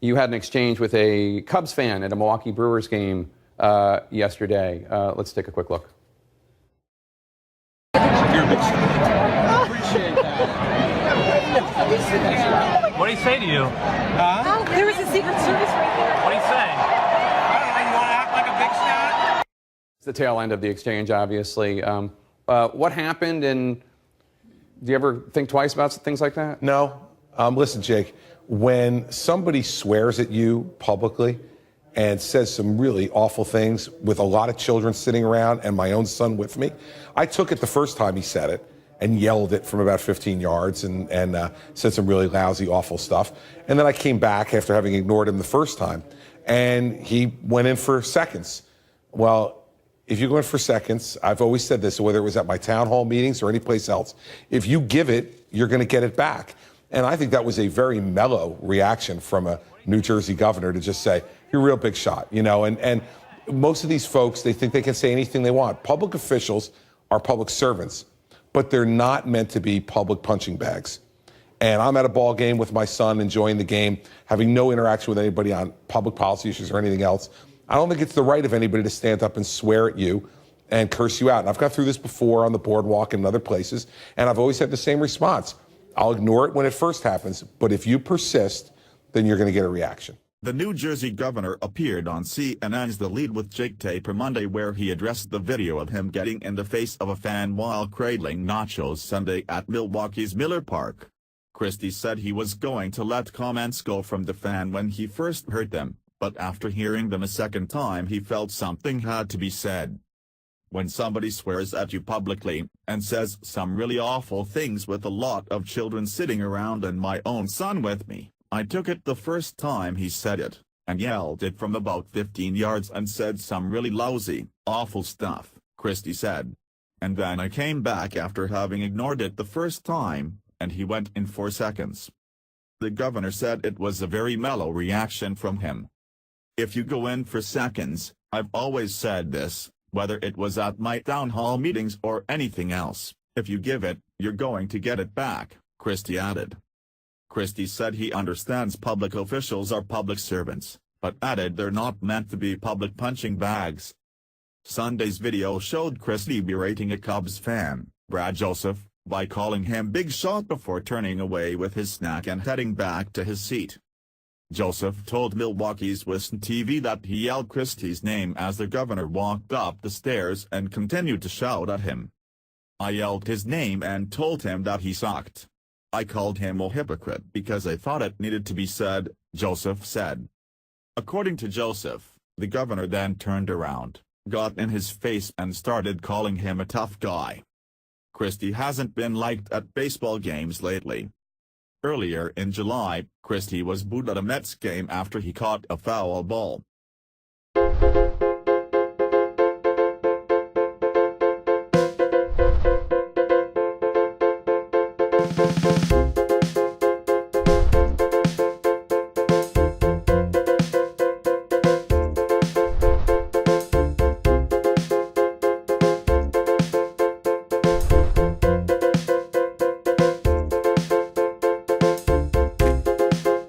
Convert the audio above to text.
You had an exchange with a Cubs fan at a Milwaukee Brewers game yesterday. Let's take a quick look. Appreciate that. What did he say to you? Huh? There was a Secret Service right there. What did he say? I don't know. You want to act like a big shot? It's the tail end of the exchange, obviously. What happened, and do you ever think twice about things like that? No. Listen, Jake, when somebody swears at you publicly and says some really awful things with a lot of children sitting around and my own son with me, I took it the first time he said it and yelled it from about 15 yards and said some really lousy, awful stuff. And then I came back after having ignored him the first time, and he went in for seconds. Well, if you go in for seconds, I've always said this, whether it was at my town hall meetings or any place else, if you give it, you're going to get it back. And I think that was a very mellow reaction from a New Jersey governor to just say, you're a real big shot, you know, and most of these folks, they think they can say anything they want. Public officials are public servants, but they're not meant to be public punching bags. And I'm at a ball game with my son, enjoying the game, having no interaction with anybody on public policy issues or anything else. I don't think it's the right of anybody to stand up and swear at you and curse you out. And I've gone through this before on the boardwalk and other places, and I've always had the same response. I'll ignore it when it first happens, but if you persist, then you're going to get a reaction. The New Jersey governor appeared on CNN's The Lead with Jake Tapper Monday, where he addressed the video of him getting in the face of a fan while cradling nachos Sunday at Milwaukee's Miller Park. Christie said he was going to let comments go from the fan when he first heard them, but after hearing them a second time he felt something had to be said. When somebody swears at you publicly, and says some really awful things with a lot of children sitting around and my own son with me, I took it the first time he said it, and yelled it from about 15 yards and said some really lousy, awful stuff, Christie said. And then I came back after having ignored it the first time, and he went in for seconds. The governor said it was a very mellow reaction from him. If you go in for seconds, I've always said this, whether it was at my town hall meetings or anything else, if you give it, you're going to get it back, Christie added. Christie said he understands public officials are public servants, but added they're not meant to be public punching bags. Sunday's video showed Christie berating a Cubs fan, Brad Joseph, by calling him big shot before turning away with his snack and heading back to his seat. Joseph told Milwaukee's Wisconsin TV that he yelled Christie's name as the governor walked up the stairs and continued to shout at him. I yelled his name and told him that he sucked. I called him a hypocrite because I thought it needed to be said, Joseph said. According to Joseph, the governor then turned around, got in his face and started calling him a tough guy. Christie hasn't been liked at baseball games lately. Earlier in July, Christie was booed at a Mets game after he caught a foul ball.